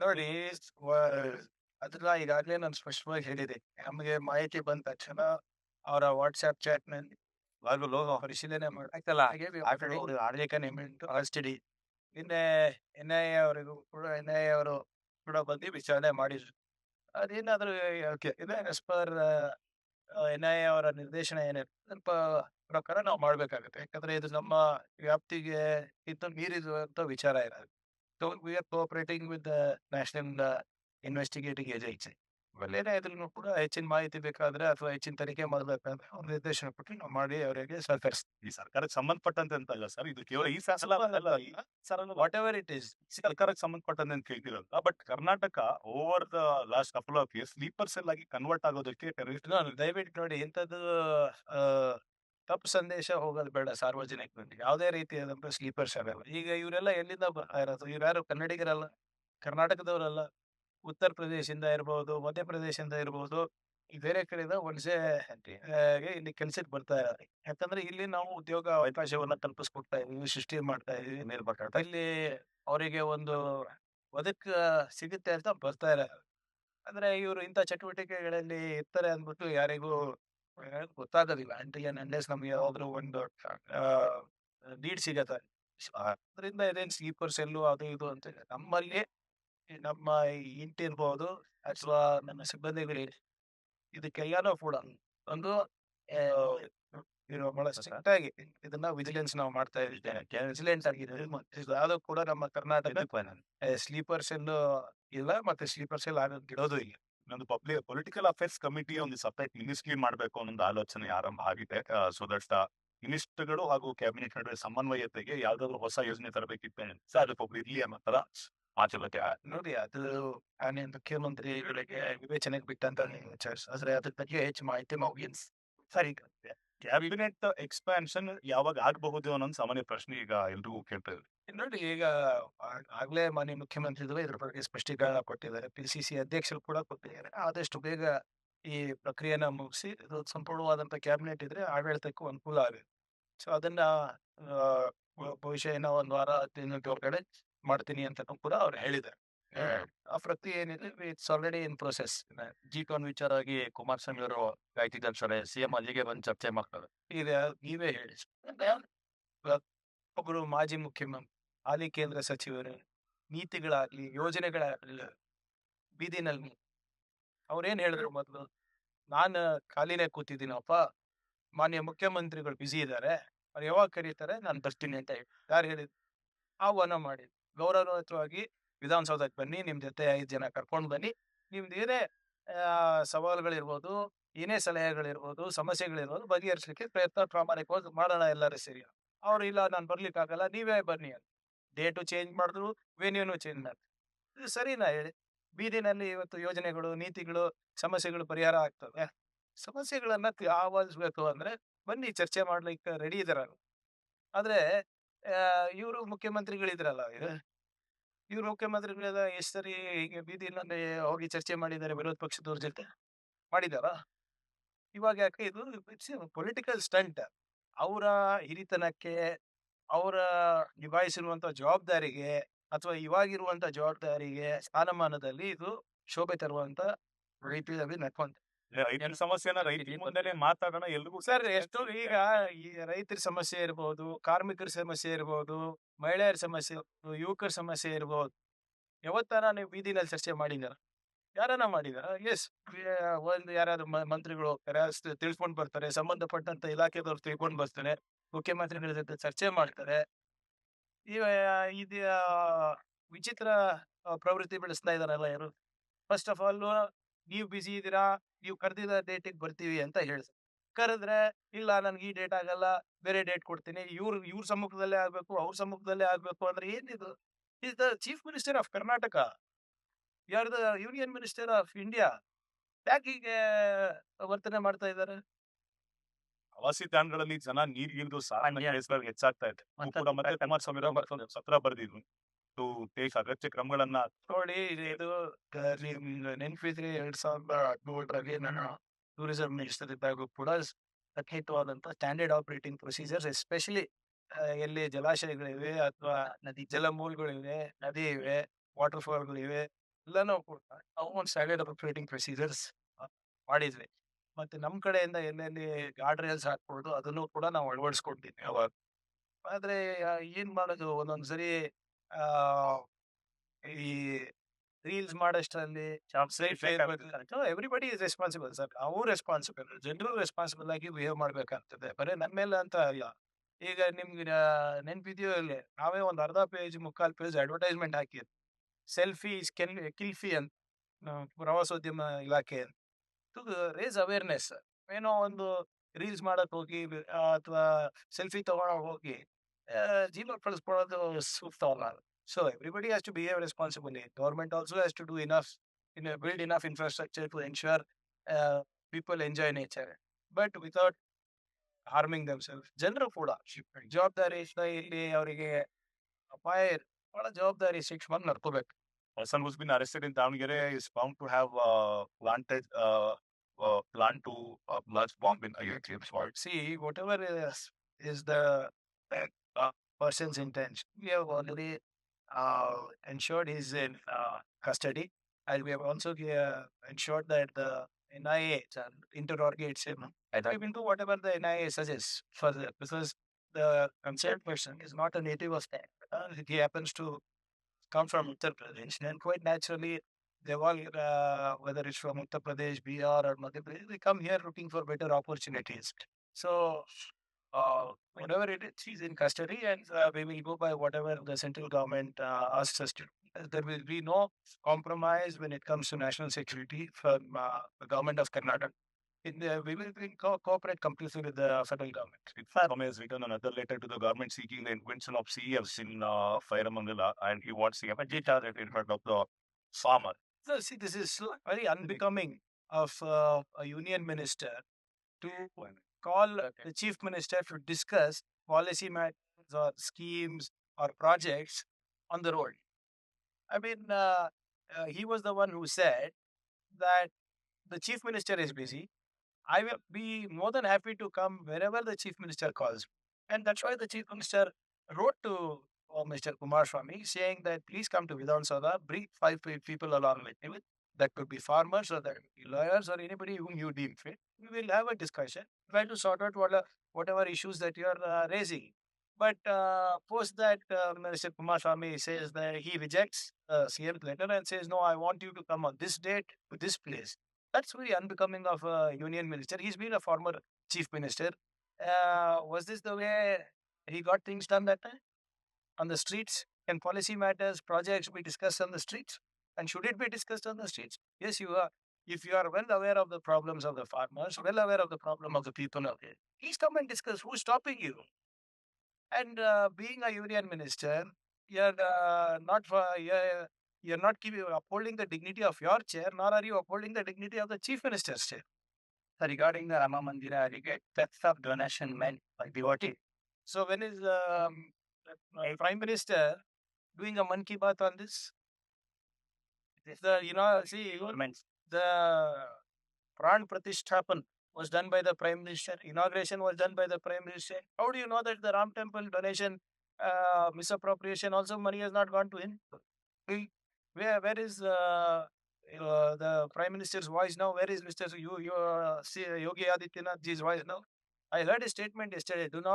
ನೋಡಿ, ವ- ಅದನ್ನ ಈಗಾಗಲೇ ನಾನು ಸ್ಪಷ್ಟವಾಗಿ ಹೇಳಿದೆ. ನಮಗೆ ಮಾಹಿತಿ ಬಂದ ತಕ್ಷಣ ಅವರ ವಾಟ್ಸ್ಆಪ್ ಚಾಟ್ ನಲ್ಲಿ ಲೋಗೋ ಪರಿಶೀಲನೆ ಆಯ್ತಲ್ಲ ಹಾಗೆ ಆಡಳಿತ ನೇಮಕ ಕಸ್ಟಡಿ ನಿನ್ನೆ NIA ಅವರಿಗೂ ಕೂಡ NIA ಅವರು ಕೂಡ ಬಂದು ವಿಚಾರಣೆ ಮಾಡಿದ್ರು. ಅದೇನಾದ್ರೂ ಎಸ್ ಪರ್ NIA ಅವರ ನಿರ್ದೇಶನ ಏನಿರುತ್ತೆ ಸ್ವಲ್ಪ ಪ್ರಕಾರ ನಾವು ಮಾಡ್ಬೇಕಾಗುತ್ತೆ. ಯಾಕಂದ್ರೆ ಇದು ನಮ್ಮ ವ್ಯಾಪ್ತಿಗೆ ಮೀರಿರುವಂತ ವಿಚಾರ ಇರೋದು. So we are cooperating with the National Investigating Agency. ಏನೇ ಇದ್ರೂ ಕೂಡ ಹೆಚ್ಚಿನ ಮಾಹಿತಿ ಬೇಕಾದ್ರೆ ಅಥವಾ ಹೆಚ್ಚಿನ ತನಿಖೆ ಮಾಡಬೇಕಾದ್ರೆ ಅವ್ರ ನಿರ್ದೇಶನ ಕೊಟ್ಟು ನಾವು ಮಾಡಿ ಅವರಿಗೆ ಸಹಕರಿಸ್ತೀವಿ. ಈ ಸರ್ಕಾರಕ್ಕೆ ಸಂಬಂಧಪಟ್ಟಂತೆ ಅಂತ ಅಲ್ಲ ಸರ್, ಇದು ಕೇವಲ ಈ ಶಾಸನ ಅಲ್ಲ sir, whatever it is ಸರ್ಕಾರಕ್ಕೆ ಸಂಬಂಧಪಟ್ಟಂತೆ ಅಂತ ಕೇಳ್ತಿರಲ್ಲ. But Karnataka over the last couple of years sleeper cell ಆಗಿ ಕನ್ವರ್ಟ್ ಆಗೋದಕ್ಕೆ ದಯವಿಟ್ಟು ನೋಡಿ, ಇಂಥದ್ದು ತಪ್ಪು ಸಂದೇಶ ಹೋಗೋದು ಬೇಡ ಸಾರ್ವಜನಿಕರಿಗೆ. ಯಾವುದೇ ರೀತಿಯಾದಂತ ಸ್ಲೀಪರ್ಸ್ ಆಗಲ್ಲ. ಈಗ ಇವರೆಲ್ಲ ಎಲ್ಲಿಂದ ಬರ್ತಾ ಇರೋದು? ಇವ್ರ್ಯಾರು ಕನ್ನಡಿಗರಲ್ಲ, ಕರ್ನಾಟಕದವರಲ್ಲ. ಉತ್ತರ ಪ್ರದೇಶದಿಂದ ಇರ್ಬೋದು, ಮಧ್ಯಪ್ರದೇಶದಿಂದ ಇರ್ಬೋದು, ಈ ಬೇರೆ ಕಡೆಯಿಂದ ವಲಸೆ ಇಲ್ಲಿ ಕೆಲ್ಸಕ್ಕೆ ಬರ್ತಾ ಇದ್ದಾರೆ. ಯಾಕಂದ್ರೆ ಇಲ್ಲಿ ನಾವು ಉದ್ಯೋಗ ಅವಕಾಶವನ್ನ ಕಲ್ಪಿಸ್ಕೊಡ್ತಾ ಇದೀವಿ, ಸೃಷ್ಟಿ ಮಾಡ್ತಾ ಇದೀವಿ. ಇಲ್ಲಿ ಅವರಿಗೆ ಒಂದು ಬದುಕ ಸಿಗುತ್ತೆ ಅಂತ ಬರ್ತಾ ಇದ್ದಾರೆ. ಅಂದ್ರೆ ಇವರು ಇಂಥ ಚಟುವಟಿಕೆಗಳಲ್ಲಿ ಇರ್ತಾರೆ ಅಂದ್ಬಿಟ್ಟು ಯಾರಿಗೂ ಗೊತ್ತಾಗೋದಿಲ್ಲ. ಅನ್ಲೆಸ್ ನಮ್ಗೆ ಯಾವ್ದಾದ್ರು ಒಂದು ಲೀಡ್ ಸಿಗತ್ತೆ. ಅದರಿಂದ ಇದೇನ್ ಸ್ಲೀಪರ್ ಸೆಲ್ಲು ಅದು ಇದು ಅಂತ ನಮ್ಮಲ್ಲಿ ನಮ್ಮ ಇಂಟಿ ಇರ್ಬೋದು ಅಥವಾ ನನ್ನ ಸಿಬ್ಬಂದಿಗಳು ಇದಕ್ಕೆಲ್ಲಾನು ಕೂಡ ಒಂದು ಬಹಳ ಸ್ಟ್ರಿಕ್ಟ್ ಆಗಿ ಇದನ್ನ ವಿಜಿಲೆನ್ಸ್ ನಾವು ಮಾಡ್ತಾ ಇದ್ದೇವೆ. ವಿಜಿಲೆನ್ಸ್ ಆಗಿದೆ. ಅದು ಕೂಡ ನಮ್ಮ ಕರ್ನಾಟಕ ಸ್ಲೀಪರ್ ಸೆಲ್ ಇಲ್ಲ, ಮತ್ತೆ ಸ್ಲೀಪರ್ ಸೆಲ್ ಆಗೋದು ಇಡೋದು ಇಲ್ಲ. ಒಂದು ಪೊಲಿಟಿಕಲ್ ಅಫೇರ್ಸ್ ಕಮಿಟಿ ಒಂದು ಸಪರೇಟ್ ಮಿನಿಸ್ಟ್ರಿ ಮಾಡಬೇಕು ಅನ್ನೋ ಆಲೋಚನೆ ಆರಂಭ ಆಗಿದೆ. ಸೊ ದಟ್ ಮಿನಿಸ್ಟರ್ಗಳು ಹಾಗೂ ಕ್ಯಾಬಿನೆಟ್ ನಡುವೆ ಸಮನ್ವಯತೆಗೆ ಯಾವ್ದಾದ್ರು ಹೊಸ ಯೋಜನೆ ತರಬೇಕಿತ್ತು ಅದಕ್ಕೆ ಒಬ್ರು ಇರ್ಲಿ ಅನ್ನೋ ತರ ಮಾತುಕತೆ. ನೋಡಿ, ಅದು ಮುಖ್ಯಮಂತ್ರಿಗಳಿಗೆ ವಿವೇಚನೆಗೆ ಬಿಟ್ಟಂತ ಆದ್ರೆ ಅದ್ರ ಬಗ್ಗೆ ಹೆಚ್ಚು ಮಾಹಿತಿ ಮುಗಿಸ್ ಸರಿ. ಕ್ಯಾಬಿನೆಟ್ ಎಕ್ಸ್ಪಾನ್ಷನ್ ಯಾವಾಗ ಆಗಬಹುದು ಅನ್ನೋ ಸಾಮಾನ್ಯ ಪ್ರಶ್ನೆ ಈಗ ಎಲ್ರಿಗೂ ಕೇಳ್ತಾ ಇದೆ. ನೋಡಿ, ಈಗ ಆಗ್ಲೇ ಮಾನ್ಯ ಮುಖ್ಯಮಂತ್ರಿಗಳು ಇದ್ರ ಬಗ್ಗೆ ಸ್ಪಷ್ಟೀಕರಣ ಕೊಟ್ಟಿದ್ದಾರೆ. PCC ಅಧ್ಯಕ್ಷರು ಕೂಡ ಕೊಟ್ಟಿದ್ದಾರೆ. ಆದಷ್ಟು ಬೇಗ ಈ ಪ್ರಕ್ರಿಯೆನ ಮುಗಿಸಿ ಇದು ಸಂಪೂರ್ಣವಾದಂತ ಕ್ಯಾಬಿನೆಟ್ ಇದ್ರೆ ಆಡಳಿತಕ್ಕೂ ಅನುಕೂಲ ಆಗುತ್ತೆ. ಸೊ ಅದನ್ನ ಬಹುಶಃ ಏನೋ ಒಂದು ವಾರ 10 ದಿನದ ಹೊರಗಡೆ ಮಾಡ್ತೀನಿ ಅಂತ ಕೂಡ ಅವ್ರು ಹೇಳಿದ್ದಾರೆ. ಆ ಪ್ರಕ್ರಿಯೆ ಏನಿದೆ, it's already in process. G20 ವಿಚಾರವಾಗಿ ಕುಮಾರಸ್ವಾಮಿ ಅವರು ಕಾಯ್ತಿದ್ದಾರೆ. CM ಅಲ್ಲಿಗೆ ಬಂದು ಚರ್ಚೆ ಮಾಡ್ತಾರೆ. ಈಗ ನೀವೇ ಹೇಳಿ, ಒಬ್ಬರು ಮಾಜಿ ಮುಖ್ಯಮಂತ್ರಿ, ಹಾಲಿ ಕೇಂದ್ರ ಸಚಿವರು, ನೀತಿಗಳಾಗ್ಲಿ ಯೋಜನೆಗಳಾಗ್ಲಿ ಬೀದಿನಲ್ಲಿ ಅವ್ರೇನ್ ಹೇಳಿದ್ರು? ಮೊದಲು ನಾನು ಖಾಲಿನೇ ಕೂತಿದ್ದೀನಪ್ಪ, ಮಾನ್ಯ ಮುಖ್ಯಮಂತ್ರಿಗಳು ಬ್ಯುಸಿ ಇದ್ದಾರೆ, ಅವ್ರು ಯಾವಾಗ ಕರೀತಾರೆ ನಾನು ಬರ್ತೀನಿ ಅಂತ ಹೇಳಿ ಯಾರು ಹೇಳಿದ್ರು? ಆಹ್ವಾನ ಮಾಡಿ ಗೌರವಯುತವಾಗಿ ವಿಧಾನಸೌಧಕ್ಕೆ ಬನ್ನಿ, ನಿಮ್ ಜೊತೆ 5 ಜನ ಕರ್ಕೊಂಡು ಬನ್ನಿ, ನಿಮ್ದು ಏನೇ ಸವಾಲುಗಳಿರ್ಬೋದು, ಏನೇ ಸಲಹೆಗಳಿರ್ಬೋದು, ಸಮಸ್ಯೆಗಳಿರ್ಬೋದು ಬಗೆಹರಿಸಲಿಕ್ಕೆ ಪ್ರಯತ್ನ ಪ್ರಾಮಾಣಿಕವಾಗಿ ಮಾಡೋಣ ಎಲ್ಲರೂ ಸೇರಿ. ಅವ್ರು ಇಲ್ಲ ನಾನು ಬರ್ಲಿಕ್ಕಾಗಲ್ಲ, ನೀವೇ ಬನ್ನಿ ಅಂತ. ಡೇಟು ಚೇಂಜ್ ಮಾಡಿದ್ರು, ವೆನ್ಯೂನು ಚೇಂಜ್ ಮಾಡಿದ್ರು. ಇದು ಸರಿನಾ ಹೇಳಿ? ಬೀದಿನಲ್ಲಿ ಇವತ್ತು ಯೋಜನೆಗಳು, ನೀತಿಗಳು, ಸಮಸ್ಯೆಗಳು ಪರಿಹಾರ ಆಗ್ತವೆ. ಸಮಸ್ಯೆಗಳನ್ನ ಆಹ್ವಾನಿಸ್ಬೇಕು ಅಂದ್ರೆ ಬನ್ನಿ, ಚರ್ಚೆ ಮಾಡ್ಲಿಕ್ಕೆ ರೆಡಿ ಇದಾರಲ್ಲ. ಆದ್ರೆ ಇವರು ಮುಖ್ಯಮಂತ್ರಿಗಳಿದ್ರಲ್ಲ, ಇವ್ರು ಮುಖ್ಯಮಂತ್ರಿಗಳ ಎಷ್ಟು ಸರಿ ಹೀಗೆ ಬೀದಿನಲ್ಲಿ ಹೋಗಿ ಚರ್ಚೆ ಮಾಡಿದ್ದಾರೆ ವಿರೋಧ ಪಕ್ಷದವ್ರ ಜೊತೆ? ಮಾಡಿದಾರ? ಇವಾಗ ಯಾಕೆ ಇದು ಪೊಲಿಟಿಕಲ್ ಸ್ಟಂಟ್. ಅವರ ಹಿರಿತನಕ್ಕೆ, ಅವರ ನಿಭಾಯಿಸಿರುವಂತ ಜವಾಬ್ದಾರಿಗೆ ಅಥವಾ ಇವಾಗಿರುವಂತ ಜವಾಬ್ದಾರಿಗೆ ಸ್ಥಾನಮಾನದಲ್ಲಿ ಇದು ಶೋಭೆ ತರುವಂತ ರೀತಿಯಲ್ಲಿ ನಡ್ಕೊಂತ. ರೈತರ ಸಮಸ್ಯೆನ ರೈತರ ಮುಂದೆನೆ ಮಾತಾಡೋಣ ಎಲ್ರಿಗೂ. ಸರ್, ಎಷ್ಟು ಈಗ ಈ ರೈತರ ಸಮಸ್ಯೆ ಇರ್ಬೋದು, ಕಾರ್ಮಿಕರ ಸಮಸ್ಯೆ ಇರ್ಬೋದು, ಮಹಿಳೆಯರ ಸಮಸ್ಯೆ ಇರ್ಬೋದು, ಯುವಕರ ಸಮಸ್ಯೆ ಇರ್ಬೋದು, ಯಾವತ್ತಾರ ನೀವು ಬೀದಿನಲ್ಲಿ ಚರ್ಚೆ ಮಾಡಿದಾರ? ಯಾರನ್ನ ಮಾಡಿದಾರ? ಎಸ್, ಒಂದು ಯಾರಾದ್ರೂ ಮಂತ್ರಿಗಳು ಹೋಗ್ತಾರೆ, ತಿಳ್ಕೊಂಡ್ ಬರ್ತಾರೆ, ಸಂಬಂಧಪಟ್ಟಂತ ಇಲಾಖೆದವ್ರು ತಿಳ್ಕೊಂಡ್ ಬರ್ತಾರೆ, ಮುಖ್ಯಮಂತ್ರಿಗಳ ಜೊತೆ ಚರ್ಚೆ ಮಾಡ್ತಾರೆ. ಇದು ವಿಚಿತ್ರ ಪ್ರವೃತ್ತಿ ಬೆಳೆಸ್ತಾ ಇದಾರಲ್ಲ ಯಾರು? ಫಸ್ಟ್ ಆಫ್ ಆಲ್, ನೀವು ಬಿಸಿ ಇದ್ದೀರಾ, ನೀವು ಕರೆದಿದ್ದ ಡೇಟಿಗೆ ಬರ್ತೀವಿ ಅಂತ ಹೇಳಿ ಕರೆದ್ರೆ, ಇಲ್ಲ ನನ್ಗೆ ಈ ಡೇಟ್ ಆಗಲ್ಲ, ಬೇರೆ ಡೇಟ್ ಕೊಡ್ತೀನಿ, ಇವ್ರ ಸಮ್ಮುಖದಲ್ಲೇ ಆಗ್ಬೇಕು, ಅವ್ರ ಸಮ್ಮುಖದಲ್ಲೇ ಆಗ್ಬೇಕು ಅಂದ್ರೆ ಏನಿದು? Is the chief minister of Karnataka, ಯಾರ್ the union minister of India. ಯಾಕೆ ಹೀಗೆ ವರ್ತನೆ ಮಾಡ್ತಾ ಇದ್ದಾರೆ? ಪ್ರವಾಸಿ ತಾಣಗಳಲ್ಲಿ ಜನ ನೀರಿಗಿಳಿದು ಸಾಮಾನ್ಯ ಹೆಸರಲ್ಲಿ ಹೆಚ್ಚಾಗ್ತಾ ಇದೆ. ಮತ್ತೆ ಕುಮಾರಸ್ವಾಮಿ ಸತ್ರ ಬರೆದಿದ್ರು ಟು ಟೇಕ್ ಅಗತ್ಯ ಕ್ರಮಗಳನ್ನ. ನೋಡಿ, ಇದು ನೆನಪಿದ್ರೆ 2017ರಲ್ಲಿ ನಾನು ಟೂರಿಸಂ ಮಿನಿಸ್ಟರ್ ಇದ್ದಾಗ ಕೂಡ ಖಂಡಿತವಾದಂತ ಸ್ಟ್ಯಾಂಡರ್ಡ್ ಆಪರೇಟಿಂಗ್ ಪ್ರೊಸೀಜರ್ಸ್, ಎಸ್ಪೆಷಲಿ ಎಲ್ಲಿ ಜಲಾಶಯಗಳಿವೆ ಅಥವಾ ನದಿ ಜಲಮೂಲಗಳಿವೆ, ನದಿ ಇವೆ, ವಾಟರ್ ಫಾಲ್ಗಳಿವೆ, ಎಲ್ಲನೂ ಕೂಡ ನಾವು ಸ್ಟ್ಯಾಂಡರ್ಡ್ ಆಪರೇಟಿಂಗ್ ಪ್ರೊಸೀಜರ್ಸ್ ಮಾಡಿದ್ವಿ. ಮತ್ತೆ ನಮ್ಮ ಕಡೆಯಿಂದ ಎಲ್ಲೆಲ್ಲಿ ಗಾರ್ಡ್ ರೇಲ್ಸ್ ಹಾಕ್ಬೋದು ಅದನ್ನು ಕೂಡ ನಾವು ಅಳವಡಿಸ್ಕೊಳ್ತೀವಿ ಅವಾಗ. ಆದ್ರೆ ಏನ್ ಮಾಡೋದು ಒಂದೊಂದ್ಸರಿ ಆ ಈ ರೀಲ್ಸ್ ಮಾಡೋಷ್ಟರಲ್ಲಿ ಎವ್ರಿಬಡಿ ಇಸ್ ರೆಸ್ಪಾನ್ಸಿಬಲ್ ಸರ್. ನಾವು ರೆಸ್ಪಾನ್ಸಿಬಲ್, ಜನರು ರೆಸ್ಪಾನ್ಸಿಬಲ್ ಆಗಿ ಬಿಹೇವ್ ಮಾಡ್ಬೇಕಾಗ್ತದೆ. ಬರೀ ನನ್ನ ಮೇಲೆ ಅಂತ ಅಲ್ಲ. ಈಗ ನಿಮ್ಗೆ ನೆನ್ಪಿದೆಯೋ ಇಲ್ಲಿ ನಾವೇ ಒಂದು ಅರ್ಧ ಪೇಜ್ ಮುಕ್ಕಾಲು ಪೇಜ್ ಅಡ್ವರ್ಟೈಸ್ಮೆಂಟ್ ಹಾಕಿದ್ವಿ. ಸೆಲ್ಫಿ ಕಿಲ್ಫಿ ಅಂತ ಪ್ರವಾಸೋದ್ಯಮ ಇಲಾಖೆ ಟು ರೇಸ್ ಅವೇರ್ನೆಸ್. ಏನೋ ಒಂದು ರೀಲ್ಸ್ ಮಾಡಕ್ ಹೋಗಿ ಅಥವಾ ಸೆಲ್ಫಿ ತಗೊಳಕ್ ಹೋಗಿ ಜೀವ ಕಳಿಸ್ಕೊಳ್ಳೋದು ಸೂಕ್ತ ಅಲ್ಲ. So everybody has to behave responsibly. Government also has to do enough build enough infrastructure to ensure people enjoy nature, but without harming themselves. ಜನರು ಕೂಡ ಜವಾಬ್ದಾರಿ ಇಲ್ಲಿ ಅವರಿಗೆ ಅಪಾಯ ಬಹಳ ಜವಾಬ್ದಾರಿ ಶಿಕ್ಷಣ ನಡ್ಕೋಬೇಕು. Person who's been arrested in Davangere is found to have planned to blast bomb in Ayodhya. See, whatever is the person's intention, we have already ensured he's in custody, and we have also ensured that the NIA interrogates him. We will do whatever the NIA suggests further, because the concerned person is not a native of that. He happens to come from Uttar Pradesh, and quite naturally, they all, whether it's from Uttar Pradesh, Bihar, or Madhya Pradesh, they come here looking for better opportunities. So, whatever it is, he's in custody, and we will go by whatever the central government asks us to. There will be no compromise when it comes to national security from the government of Karnataka. We will cooperate completely with the federal government. Swami has written another letter to the government seeking the intervention of CEFs in Fairamangala, and he wants the immediate target in front of the farmer. So, see, this is very unbecoming of a union minister to call the chief minister to discuss policy matters or schemes or projects on the road. I mean, he was the one who said that the chief minister is busy. I will be more than happy to come wherever the chief minister calls. And that's why the chief minister wrote to Mr. Kumaraswamy saying that please come to Vidhan Sabha, bring 5 people along with you. That could be farmers or that could be lawyers or anybody whom you deem fit. We will have a discussion, try to sort out whatever issues that you are raising. But post that, Mr. Kumaraswamy says that he rejects CM's letter and says, no, I want you to come on this date to this place. That's very unbecoming of a union minister. He's been a former chief minister. Was this the way he got things done that time? On the streets? Can policy matters, projects be discussed on the streets? And should it be discussed on the streets? Yes, you are. If you are well aware of the problems of the farmers, well aware of the problem of the people out there, please come and discuss. Who's stopping you? And being a union minister, you're not upholding the dignity of your chair, nor are you upholding the dignity of the chief minister's chair. Regarding the Rama Mandira, theft of donation meant by devotee. So when is the Prime Minister doing a Mann Ki Baat on this? The Pran Pratishthapan was done by the Prime Minister. Inauguration was done by the Prime Minister. How do you know that the Ram Temple donation misappropriation also money has not gone to him? Where is the Prime Minister's voice now? Where is Mr. Yogi Adityanath ji's voice now? I heard a statement yesterday. Do not